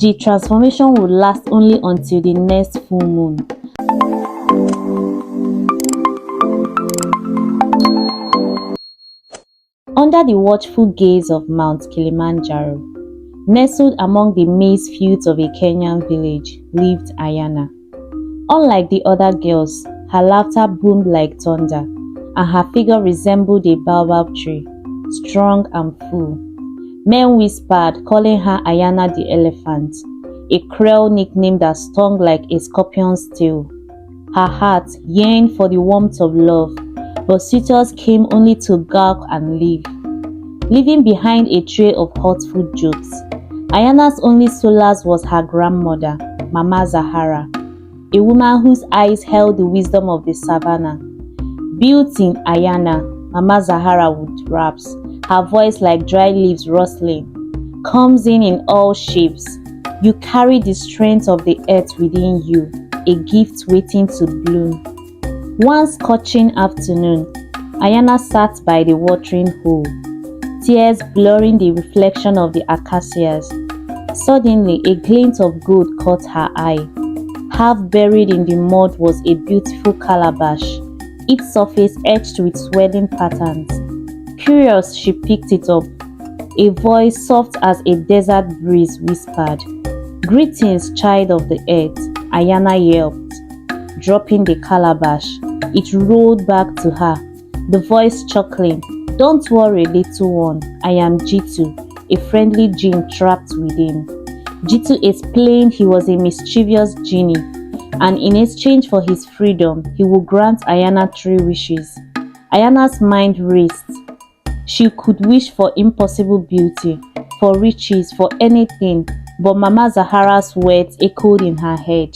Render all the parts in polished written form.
The transformation would last only until the next full moon. Under the watchful gaze of Mount Kilimanjaro, nestled among the maize fields of a Kenyan village, lived Ayana. Unlike the other girls, her laughter boomed like thunder, and her figure resembled a baobab tree, strong and full. Men whispered, calling her Ayana the Elephant, a cruel nickname that stung like a scorpion's tail. Her heart yearned for the warmth of love, but suitors came only to gawk and leave. Leaving behind a tray of hurtful jokes, Ayana's only solace was her grandmother, Mama Zahara, a woman whose eyes held the wisdom of the savannah. Built in Ayana, Mama Zahara would raps, her voice like dry leaves rustling. Comes in all shapes. You carry the strength of the earth within you, a gift waiting to bloom. One scorching afternoon, Ayana sat by the watering hole, tears blurring the reflection of the acacias. Suddenly, a glint of gold caught her eye. Half buried in the mud was a beautiful calabash, its surface etched with swelling patterns. Curious, she picked it up. A voice soft as a desert breeze whispered, "Greetings, child of the earth." Ayana yelped, dropping the calabash. It rolled back to her, the voice chuckling, "Don't worry, little one. I am Jitu, a friendly jinn trapped within." Jitu explained he was a mischievous genie, and in exchange for his freedom, he would grant Ayana 3 wishes. Ayana's mind raced. She could wish for impossible beauty, for riches, for anything, but Mama Zahara's words echoed in her head.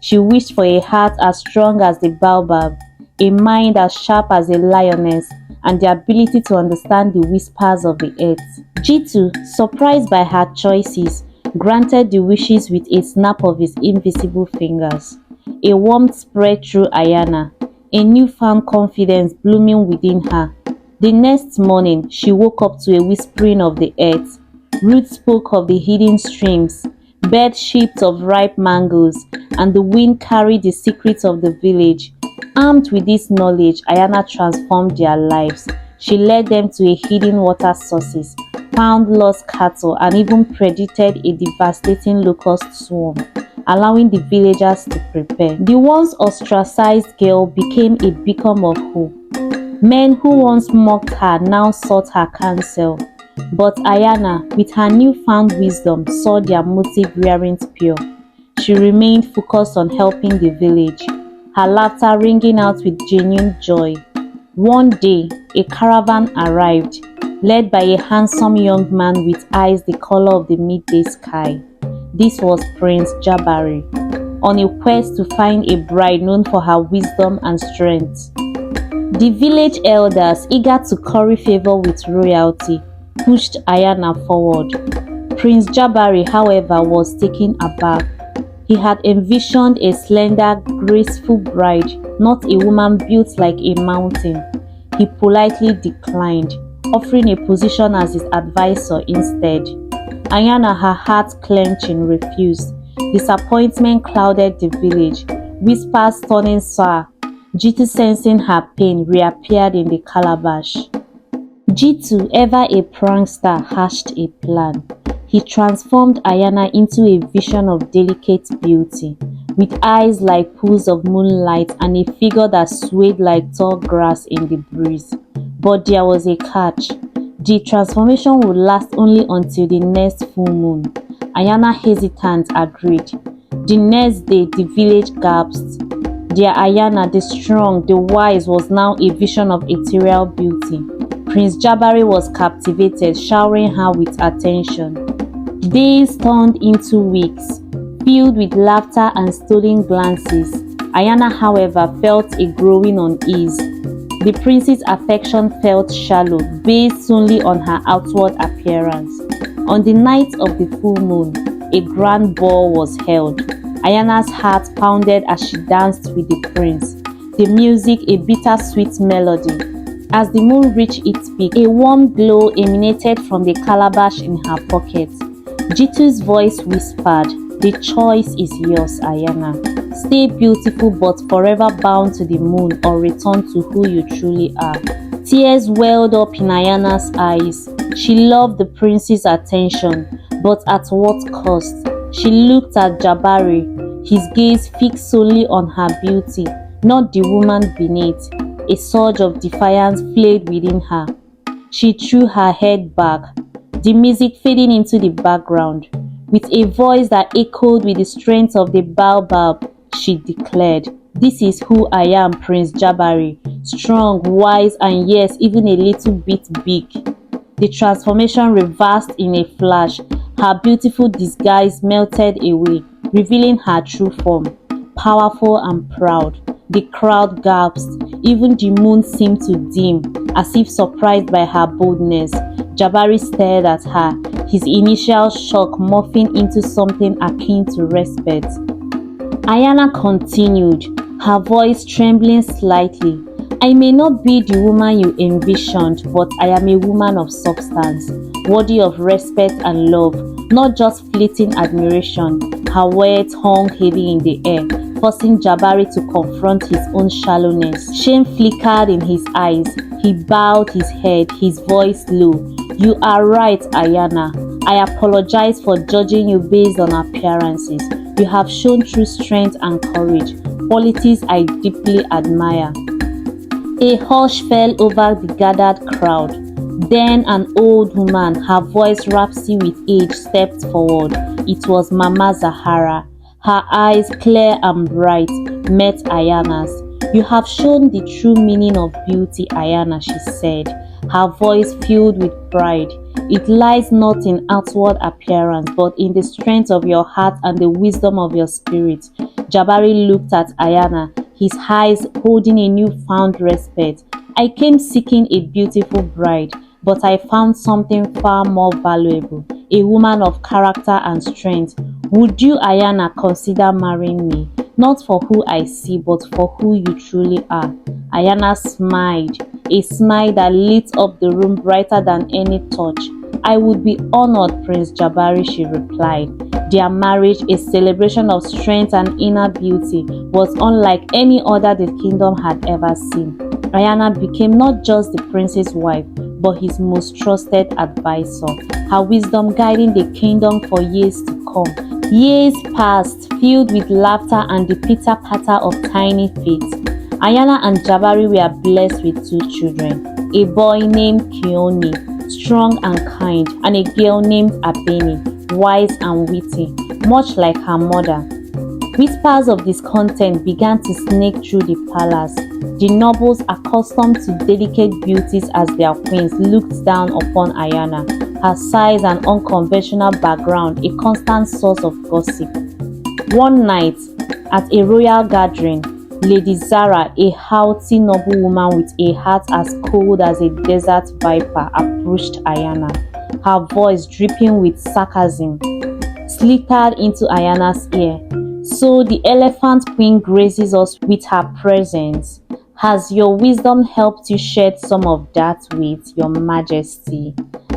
She wished for a heart as strong as the baobab, a mind as sharp as a lioness, and the ability to understand the whispers of the earth. Jitu, surprised by her choices, granted the wishes with a snap of his invisible fingers. A warmth spread through Ayana, a newfound confidence blooming within her. The next morning, she woke up to a whispering of the earth. Roots spoke of the hidden streams, birds shipped of ripe mangoes, and the wind carried the secrets of the village. Armed with this knowledge, Ayana transformed their lives. She led them to a hidden water sources, found lost cattle, and even predicted a devastating locust swarm, allowing the villagers to prepare. The once ostracized girl became a beacon of hope. Men who once mocked her now sought her counsel. But Ayana, with her newfound wisdom, saw their motive weren't pure. She remained focused on helping the village, her laughter ringing out with genuine joy. One day, a caravan arrived, led by a handsome young man with eyes the color of the midday sky. This was Prince Jabari, on a quest to find a bride known for her wisdom and strength. The village elders, eager to curry favor with royalty, pushed Ayana forward. Prince Jabari, however, was taken aback. He had envisioned a slender, graceful bride, not a woman built like a mountain. He politely declined, offering a position as his advisor instead. Ayana, her heart clenching, refused. Disappointment clouded the village, whispers turning sour. Jitu, sensing her pain, reappeared in the calabash. Jitu, ever a prankster, hatched a plan. He transformed Ayana into a vision of delicate beauty, with eyes like pools of moonlight and a figure that swayed like tall grass in the breeze. But there was a catch. The transformation would last only until the next full moon. Ayana, hesitant, agreed. The next day, the village gasped. Their Ayana, the strong, the wise, was now a vision of ethereal beauty. Prince Jabari was captivated, showering her with attention. Days turned into weeks, filled with laughter and stolen glances. Ayana, however, felt a growing unease. The prince's affection felt shallow, based solely on her outward appearance. On the night of the full moon, a grand ball was held. Ayana's heart pounded as she danced with the prince, the music a bittersweet melody. As the moon reached its peak, a warm glow emanated from the calabash in her pocket. Jitu's voice whispered, "The choice is yours, Ayana. Stay beautiful but forever bound to the moon, or return to who you truly are." Tears welled up in Ayana's eyes. She loved the prince's attention, but at what cost? She looked at Jabari, his gaze fixed solely on her beauty, not the woman beneath. A surge of defiance flared within her. She threw her head back, the music fading into the background. With a voice that echoed with the strength of the baobab, she declared, "This is who I am, Prince Jabari. Strong, wise, and yes, even a little bit big." The transformation reversed in a flash. Her beautiful disguise melted away, revealing her true form, powerful and proud. The crowd gasped. Even the moon seemed to dim, as if surprised by her boldness. Jabari stared at her, his initial shock morphing into something akin to respect. Ayana continued, her voice trembling slightly. "I may not be the woman you envisioned, but I am a woman of substance, worthy of respect and love, not just fleeting admiration." Her words hung heavy in the air, forcing Jabari to confront his own shallowness. Shame flickered in his eyes. He bowed his head, his voice low. "You are right, Ayana. I apologize for judging you based on appearances. You have shown true strength and courage, qualities I deeply admire." A hush fell over the gathered crowd. Then an old woman, her voice raspy with age, stepped forward. It was Mama Zahara. Her eyes, clear and bright, met Ayana's. "You have shown the true meaning of beauty, Ayana," she said, her voice filled with pride. "It lies not in outward appearance, but in the strength of your heart and the wisdom of your spirit." Jabari looked at Ayana, his eyes holding a newfound respect. "I came seeking a beautiful bride, but I found something far more valuable, a woman of character and strength. Would you, Ayana, consider marrying me? Not for who I see, but for who you truly are." Ayana smiled, a smile that lit up the room brighter than any touch. "I would be honored, Prince Jabari," she replied. Their marriage, a celebration of strength and inner beauty, was unlike any other the kingdom had ever seen. Ayana became not just the prince's wife, but his most trusted advisor, her wisdom guiding the kingdom for years to come. Years passed, filled with laughter and the pitter-patter of tiny feet. Ayana and Jabari were blessed with two children, a boy named Kioni, strong and kind, and a girl named Abeni, wise and witty, much like her mother. Whispers of discontent began to sneak through the palace. The nobles, accustomed to delicate beauties as their queens, looked down upon Ayana, her size and unconventional background a constant source of gossip. One night, at a royal gathering, Lady Zara, a haughty noblewoman with a heart as cold as a desert viper, approached Ayana. Her voice, dripping with sarcasm, slithered into Ayana's ear. "So the elephant queen graces us with her presence. Has your wisdom helped you shed some of that weight, your majesty?"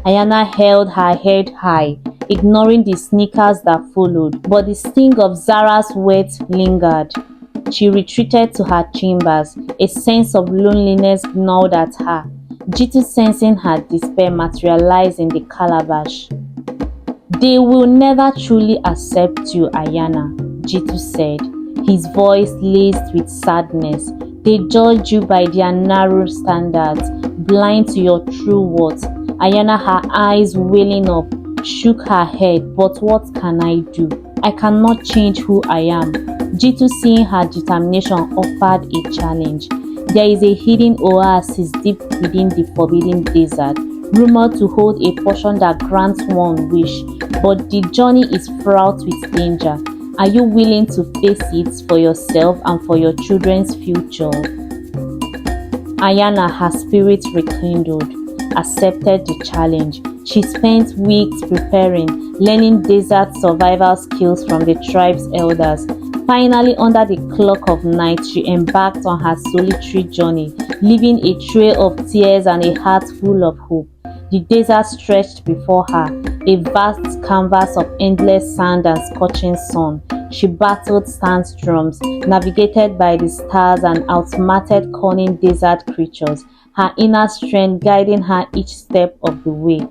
Ayana held her head high, ignoring the sneakers that followed, but the sting of Zara's words lingered. She retreated to her chambers, a sense of loneliness gnawed at her. Jitu, sensing her despair, materialized in the calabash. "They will never truly accept you, Ayana," Jitu said, his voice laced with sadness. "They judge you by their narrow standards, blind to your true worth." Ayana, her eyes welling up, shook her head. "But what can I do? I cannot change who I am." Jitu, seeing her determination, offered a challenge. "There is a hidden oasis deep within the forbidden desert, rumored to hold a portion that grants one wish, but the journey is fraught with danger. Are you willing to face it for yourself and for your children's future?" Ayana, her spirit rekindled, accepted the challenge. She spent weeks preparing, learning desert survival skills from the tribe's elders. Finally, under the clock of night, she embarked on her solitary journey, leaving a trail of tears and a heart full of hope. The desert stretched before her, a vast canvas of endless sand and scorching sun. She battled sandstorms, navigated by the stars and outmatted cunning desert creatures, her inner strength guiding her each step of the way.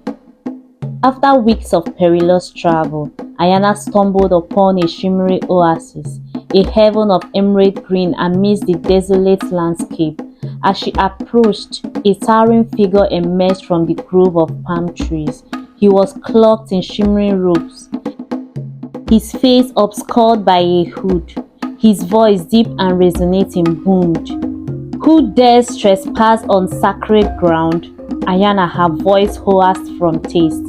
After weeks of perilous travel, Ayana stumbled upon a shimmery oasis, a heaven of emerald green amidst the desolate landscape. As she approached, a towering figure emerged from the grove of palm trees. He was cloaked in shimmering robes, his face obscured by a hood. His voice, deep and resonating, boomed. "Who dares trespass on sacred ground?" Ayana, her voice hoarse from taste,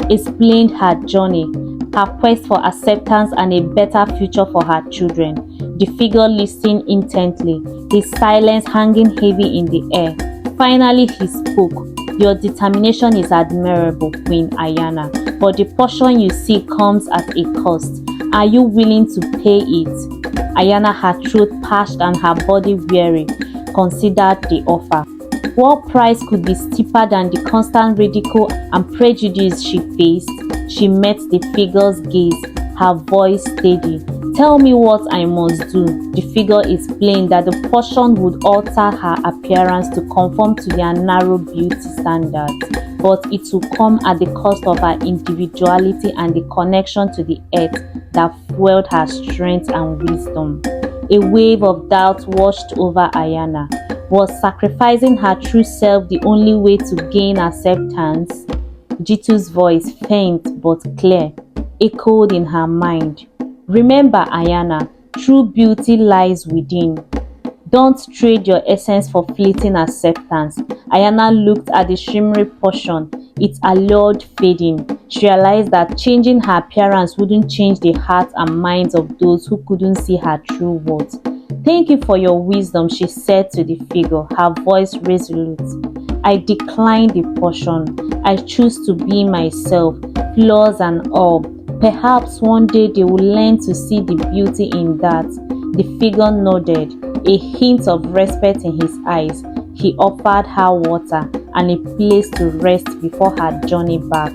explained her journey, her quest for acceptance and a better future for her children. The figure listened intently, his silence hanging heavy in the air. Finally he spoke. "Your determination is admirable, Queen Ayana, but the portion you seek comes at a cost. Are you willing to pay it?" Ayana, her throat parched and her body weary, considered the offer. What price could be steeper than the constant ridicule and prejudice she faced? She met the figure's gaze, her voice steady. "Tell me what I must do." The figure explained that the portion would alter her appearance to conform to their narrow beauty standards, but it would come at the cost of her individuality and the connection to the earth that fueled her strength and wisdom. A wave of doubt washed over Ayana. Was sacrificing her true self the only way to gain acceptance? Jitu's voice, faint but clear, echoed in her mind. "Remember, Ayana, true beauty lies within. Don't trade your essence for fleeting acceptance." Ayana looked at the shimmery portion, its allure fading. She realized that changing her appearance wouldn't change the hearts and minds of those who couldn't see her true worth. "Thank you for your wisdom," she said to the figure, her voice resolute. "I decline the portion. I choose to be myself, flaws and all. Perhaps one day they will learn to see the beauty in that." The figure nodded, a hint of respect in his eyes. He offered her water and a place to rest before her journey back.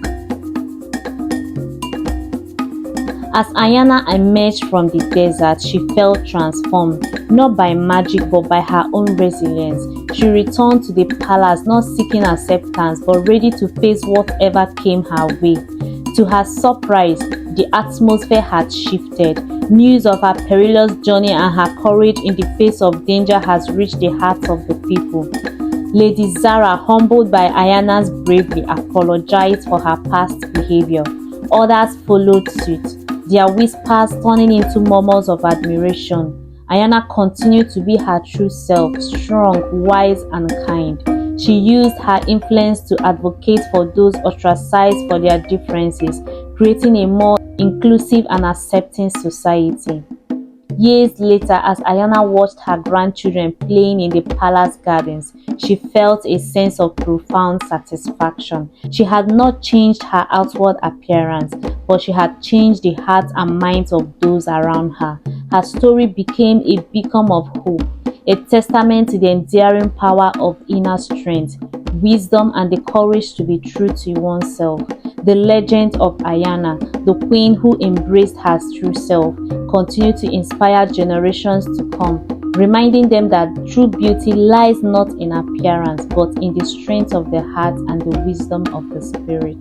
As Ayana emerged from the desert, she felt transformed, not by magic but by her own resilience. She returned to the palace, not seeking acceptance but ready to face whatever came her way. To her surprise, the atmosphere had shifted. News of her perilous journey and her courage in the face of danger has reached the hearts of the people. Lady Zara, humbled by Ayana's bravery, apologized for her past behavior. Others followed suit, their whispers turning into murmurs of admiration. Ayana continued to be her true self, strong, wise, and kind. She used her influence to advocate for those ostracized for their differences, creating a more inclusive and accepting society. Years later, as Ayana watched her grandchildren playing in the palace gardens, she felt a sense of profound satisfaction. She had not changed her outward appearance, but she had changed the hearts and minds of those around her. Her story became a beacon of hope, a testament to the enduring power of inner strength, wisdom, and the courage to be true to oneself. The legend of Ayana, the queen who embraced her true self, continued to inspire generations to come, reminding them that true beauty lies not in appearance but in the strength of the heart and the wisdom of the spirit.